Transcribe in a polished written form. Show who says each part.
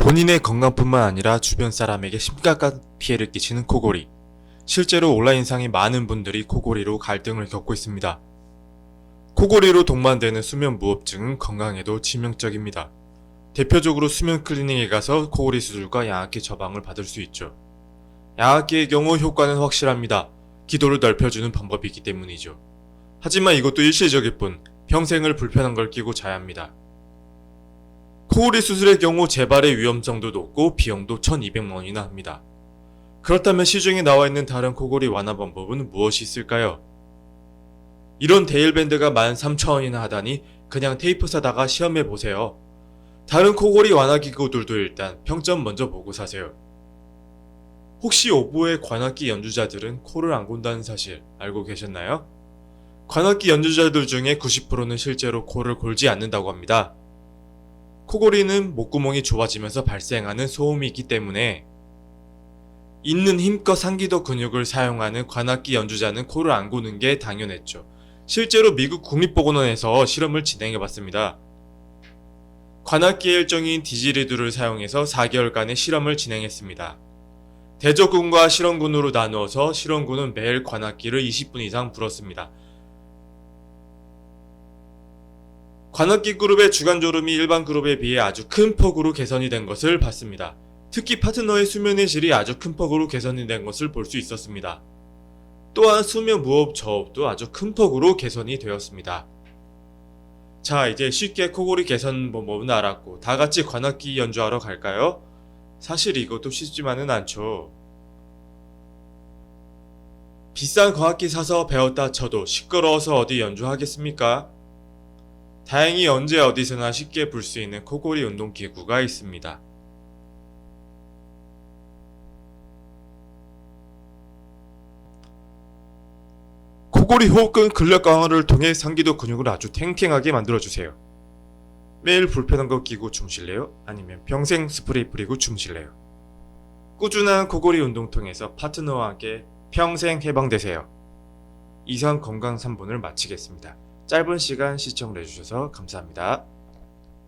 Speaker 1: 본인의 건강뿐만 아니라 주변 사람에게 심각한 피해를 끼치는 코골이. 실제로 온라인상에 많은 분들이 코골이로 갈등을 겪고 있습니다. 코골이로 동반되는 수면 무호흡증은 건강에도 치명적입니다. 대표적으로 수면 클리닉에 가서 코골이 수술과 양압기 처방을 받을 수 있죠. 양압기의 경우 효과는 확실합니다. 기도를 넓혀주는 방법이기 때문이죠. 하지만 이것도 일시적일 뿐 평생을 불편한 걸 끼고 자야 합니다. 코골이 수술의 경우 재발의 위험성도 높고 비용도 1200만원이나 합니다. 그렇다면 시중에 나와 있는 다른 코골이 완화 방법은 무엇이 있을까요? 이런 데일밴드가 13,000원이나 하다니 그냥 테이프 사다가 시험해보세요. 다른 코골이 완화 기구들도 일단 평점 먼저 보고 사세요. 혹시 오보의 관악기 연주자들은 코를 안 곤다는 사실 알고 계셨나요? 관악기 연주자들 중에 90%는 실제로 코를 골지 않는다고 합니다. 코골이는 목구멍이 좁아지면서 발생하는 소음이 있기 때문에 있는 힘껏 상기도 근육을 사용하는 관악기 연주자는 코를 안 고는 게 당연했죠. 실제로 미국 국립보건원에서 실험을 진행해봤습니다. 관악기의 일종인 디지리두를 사용해서 4개월간의 실험을 진행했습니다. 대적군과 실험군으로 나누어서 실험군은 매일 관악기를 20분 이상 불었습니다. 관악기 그룹의 주간졸음이 일반 그룹에 비해 아주 큰 폭으로 개선이 된 것을 봤습니다. 특히 파트너의 수면의 질이 아주 큰 폭으로 개선이 된 것을 볼 수 있었습니다. 또한 수면 무호흡 저호흡도 아주 큰 폭으로 개선이 되었습니다. 자, 이제 쉽게 코골이 개선 방법은 알았고 다같이 관악기 연주하러 갈까요? 사실 이것도 쉽지만은 않죠. 비싼 관악기 사서 배웠다 쳐도 시끄러워서 어디 연주하겠습니까? 다행히 언제 어디서나 쉽게 불 수 있는 코골이 운동기구가 있습니다. 코골이 호흡근 근력 강화를 통해 상기도 근육을 아주 탱탱하게 만들어주세요. 매일 불편한 거 끼고 주무실래요? 아니면 평생 스프레이 뿌리고 주무실래요? 꾸준한 코골이 운동 통해서 파트너와 함께 평생 해방되세요. 이상 건강 3분을 마치겠습니다. 짧은 시간 시청을 해주셔서 감사합니다.